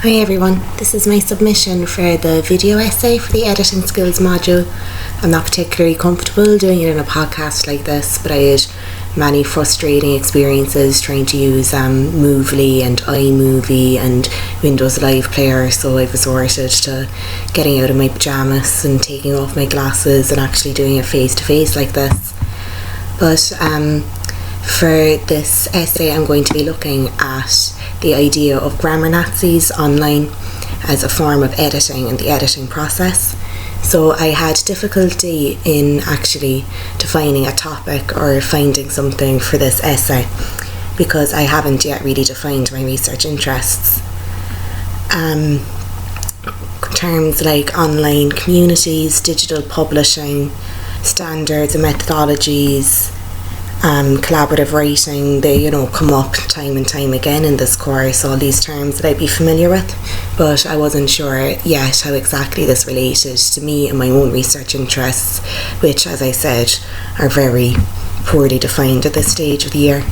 Hi everyone, this is my submission for the video essay for the editing skills module. I'm not particularly comfortable doing it in a podcast like this, but I had many frustrating experiences trying to use Movely and iMovie and Windows Live Player, so I've resorted to getting out of my pyjamas and taking off my glasses and actually doing it face to face like this. But for this essay I'm going to be looking at the idea of grammar Nazis online as a form of editing and the editing process. So I had difficulty in actually defining a topic or finding something for this essay because I haven't yet really defined my research interests. Terms like online communities, digital publishing, standards and methodologies, collaborative writing, they come up time and time again in this course, all these terms that I'd be familiar with, but I wasn't sure yet how exactly this related to me and my own research interests, which, as I said, are very poorly defined at this stage of the year.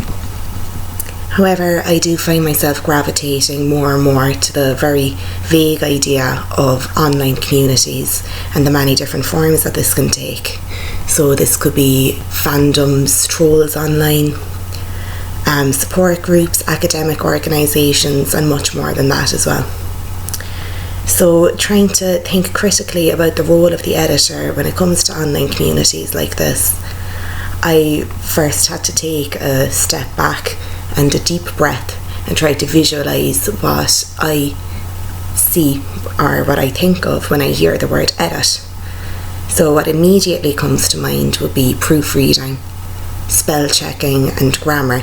However, I do find myself gravitating more and more to the very vague idea of online communities and the many different forms that this can take. So this could be fandoms, trolls online, support groups, academic organisations, and much more than that as well. So trying to think critically about the role of the editor when it comes to online communities like this, I first had to take a step back and a deep breath and try to visualise what I see or what I think of when I hear the word edit. So what immediately comes to mind would be proofreading, spell checking and grammar.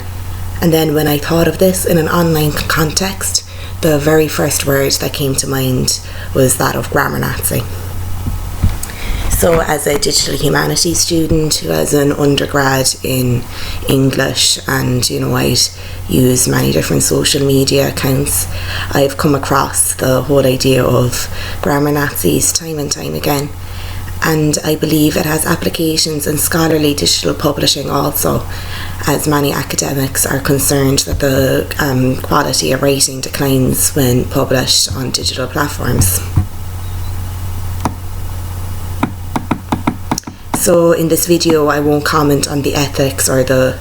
And then when I thought of this in an online context, the very first word that came to mind was that of grammar Nazi. So as a digital humanities student who has an undergrad in English and I'd use many different social media accounts, I've come across the whole idea of grammar Nazis time and time again. And I believe it has applications in scholarly digital publishing also, as many academics are concerned that the quality of writing declines when published on digital platforms. So in this video I won't comment on the ethics or the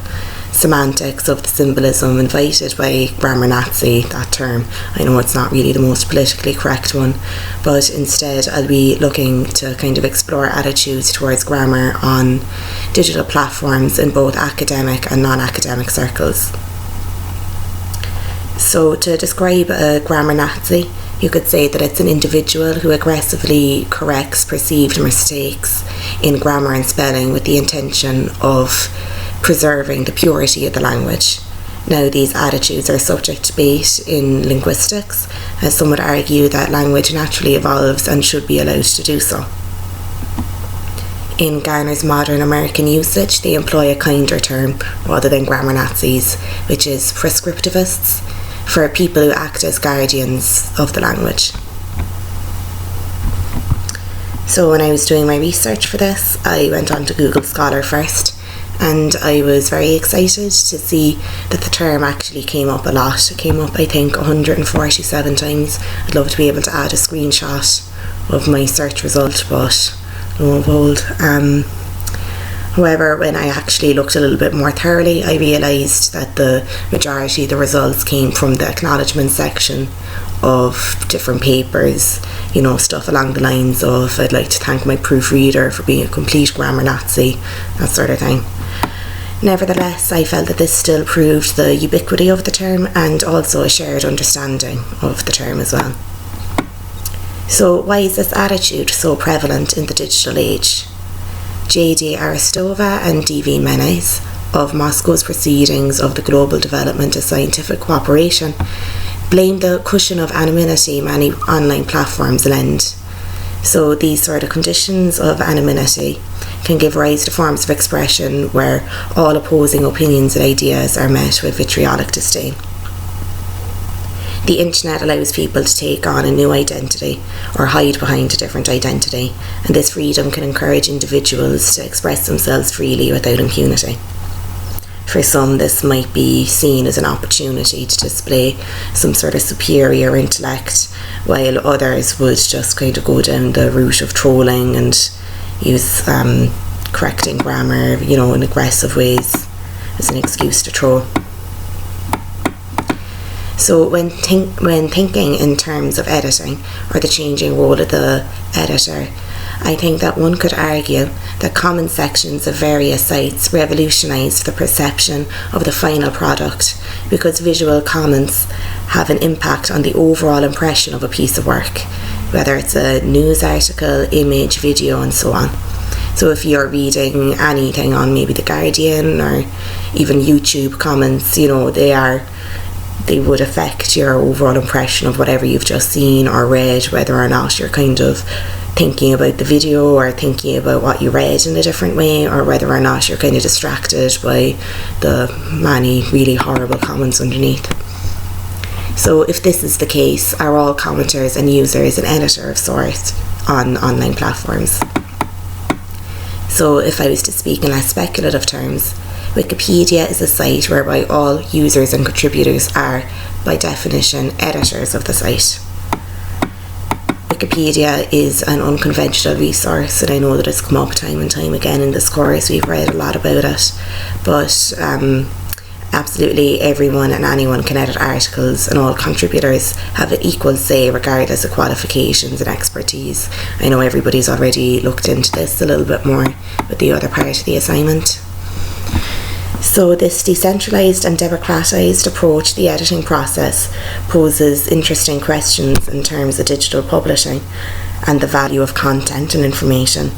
semantics of the symbolism invited by grammar Nazi, that term. I know it's not really the most politically correct one, but instead I'll be looking to kind of explore attitudes towards grammar on digital platforms in both academic and non-academic circles. So to describe a grammar Nazi, you could say that it's an individual who aggressively corrects perceived mistakes in grammar and spelling with the intention of preserving the purity of the language. Now, these attitudes are subject to debate in linguistics, as some would argue that language naturally evolves and should be allowed to do so. In Garner's modern American usage, they employ a kinder term rather than grammar Nazis, which is prescriptivists, for people who act as guardians of the language. So when I was doing my research for this, I went on to Google Scholar first, and I was very excited to see that the term actually came up a lot. It came up, I think, 147 times. I'd love to be able to add a screenshot of my search result, but lo and behold. However, when I actually looked a little bit more thoroughly, I realised that the majority of the results came from the acknowledgement section of different papers, stuff along the lines of, I'd like to thank my proofreader for being a complete grammar Nazi, that sort of thing. Nevertheless, I felt that this still proved the ubiquity of the term and also a shared understanding of the term as well. So why is this attitude so prevalent in the digital age? J.D. Aristova and D.V. Menes of Moscow's Proceedings of the Global Development of Scientific Cooperation blame the cushion of anonymity many online platforms lend. So these sort of conditions of anonymity can give rise to forms of expression where all opposing opinions and ideas are met with vitriolic disdain. The internet allows people to take on a new identity or hide behind a different identity, and this freedom can encourage individuals to express themselves freely without impunity. For some, this might be seen as an opportunity to display some sort of superior intellect, while others would just kind of go down the route of trolling and use correcting grammar, in aggressive ways as an excuse to troll. So when thinking in terms of editing or the changing role of the editor, I think that one could argue that comment sections of various sites revolutionised the perception of the final product, because visual comments have an impact on the overall impression of a piece of work, whether it's a news article, image, video, and so on. So if you're reading anything on maybe The Guardian or even YouTube comments, they would affect your overall impression of whatever you've just seen or read, whether or not you're kind of thinking about the video or thinking about what you read in a different way, or whether or not you're kind of distracted by the many really horrible comments underneath. So if this is the case, are all commenters and users an editor of sorts on online platforms? So if I was to speak in less speculative terms, Wikipedia is a site whereby all users and contributors are, by definition, editors of the site. Wikipedia is an unconventional resource, and I know that it's come up time and time again in this course. We've read a lot about it, but absolutely everyone and anyone can edit articles, and all contributors have an equal say regardless of qualifications and expertise. I know everybody's already looked into this a little bit more with the other part of the assignment. So this decentralised and democratised approach to the editing process poses interesting questions in terms of digital publishing and the value of content and information.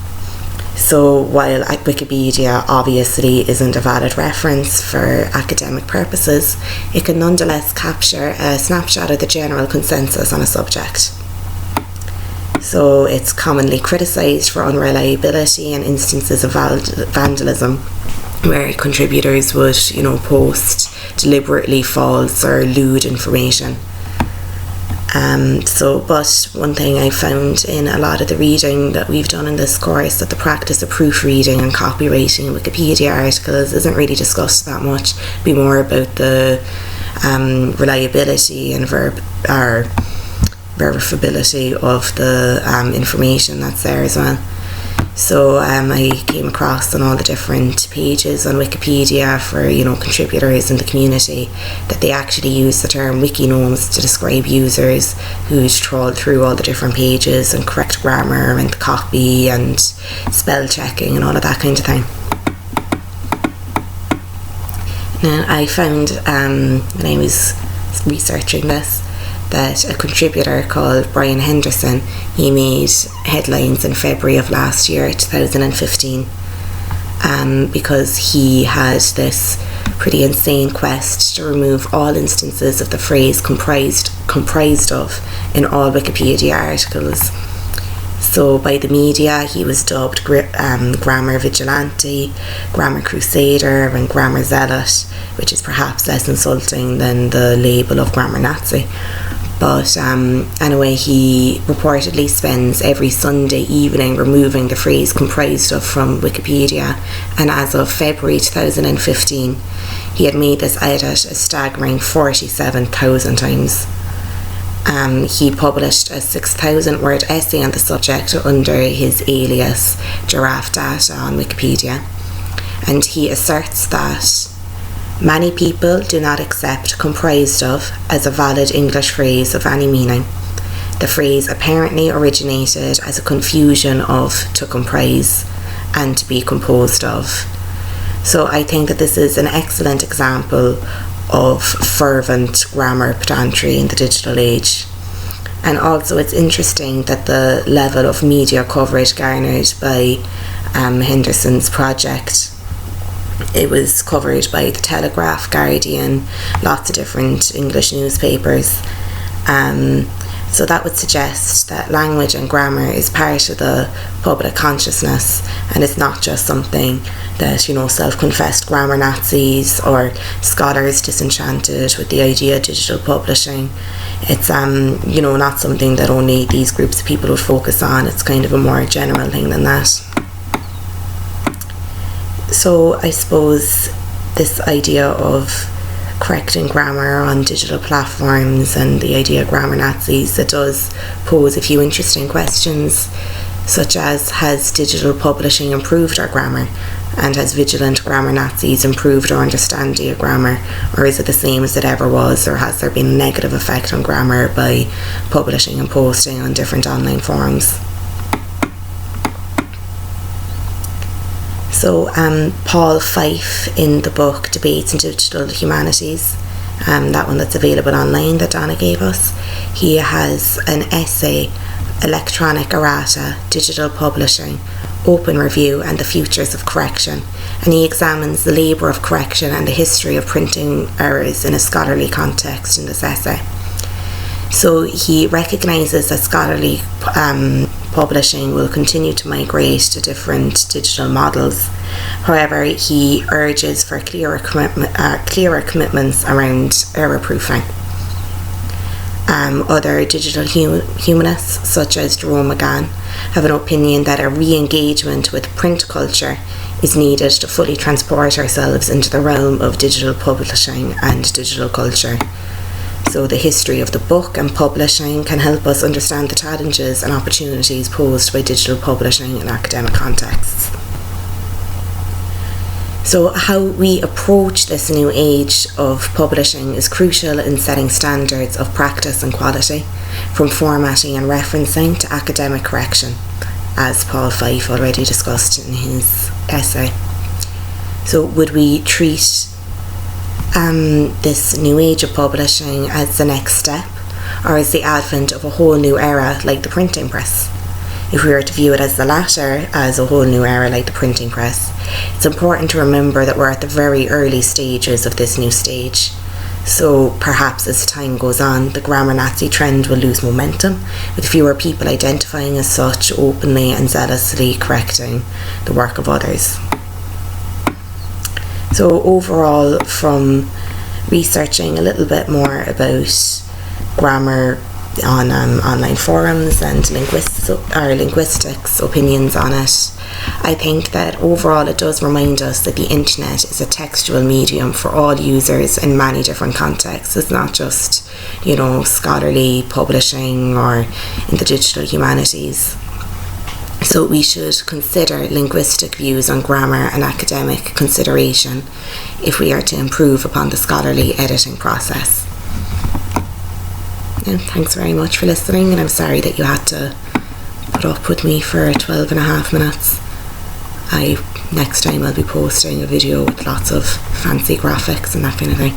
So while Wikipedia obviously isn't a valid reference for academic purposes, it can nonetheless capture a snapshot of the general consensus on a subject. So it's commonly criticised for unreliability and instances of vandalism, where contributors would, post deliberately false or lewd information. But one thing I found in a lot of the reading that we've done in this course, that the practice of proofreading and copywriting Wikipedia articles isn't really discussed that much. It'd be more about the reliability and verifiability of the information that's there as well. So I came across on all the different pages on Wikipedia for contributors in the community that they actually use the term wikinomes to describe users who trawl through all the different pages and correct grammar and copy and spell checking and all of that kind of thing. Now I found when I was researching this that a contributor called Brian Henderson, he made headlines in February of last year, 2015, because he had this pretty insane quest to remove all instances of the phrase comprised of in all Wikipedia articles. So by the media he was dubbed grammar vigilante, grammar crusader and grammar zealot, which is perhaps less insulting than the label of grammar Nazi. But anyway, he reportedly spends every Sunday evening removing the phrase comprised of from Wikipedia, and as of February 2015 he had made this edit a staggering 47,000 times. He published a 6,000 word essay on the subject under his alias Giraffe Data on Wikipedia, and he asserts that many people do not accept comprised of as a valid English phrase of any meaning. The phrase apparently originated as a confusion of to comprise and to be composed of. So I think that this is an excellent example of fervent grammar pedantry in the digital age. And also it's interesting that the level of media coverage garnered by Henderson's project, it was covered by the Telegraph, Guardian, lots of different English newspapers. So that would suggest that language and grammar is part of the public consciousness, and it's not just something that, self-confessed grammar Nazis or scholars disenchanted with the idea of digital publishing. It's, not something that only these groups of people would focus on. It's kind of a more general thing than that. So I suppose this idea of correcting grammar on digital platforms and the idea of grammar Nazis, it does pose a few interesting questions, such as, has digital publishing improved our grammar? And has vigilant grammar Nazis improved our understanding of grammar? Or is it the same as it ever was? Or has there been a negative effect on grammar by publishing and posting on different online forums? So Paul Fife, in the book Debates in Digital Humanities, that one that's available online that Donna gave us, he has an essay, Electronic Errata, Digital Publishing, Open Review and the Futures of Correction, and he examines the labour of correction and the history of printing errors in a scholarly context in this essay. So he recognises that scholarly publishing will continue to migrate to different digital models. However, he urges for clearer commitments around error proofing. Other digital humanists, such as Jerome McGann, have an opinion that a re-engagement with print culture is needed to fully transport ourselves into the realm of digital publishing and digital culture. So the history of the book and publishing can help us understand the challenges and opportunities posed by digital publishing in academic contexts. So how we approach this new age of publishing is crucial in setting standards of practice and quality, from formatting and referencing to academic correction, as Paul Fife already discussed in his essay. So would we treat this new age of publishing as the next step, or as the advent of a whole new era like the printing press? If we were to view it as the latter, as a whole new era like the printing press, it's important to remember that we're at the very early stages of this new stage. So perhaps as time goes on, the grammar Nazi trend will lose momentum, with fewer people identifying as such openly and zealously correcting the work of others. So overall, from researching a little bit more about grammar on online forums and linguistics opinions on it, I think that overall it does remind us that the internet is a textual medium for all users in many different contexts. It's not just, scholarly publishing or in the digital humanities. So we should consider linguistic views on grammar and academic consideration if we are to improve upon the scholarly editing process. And thanks very much for listening, and I'm sorry that you had to put up with me for 12 and a half minutes. Next time I'll be posting a video with lots of fancy graphics and that kind of thing.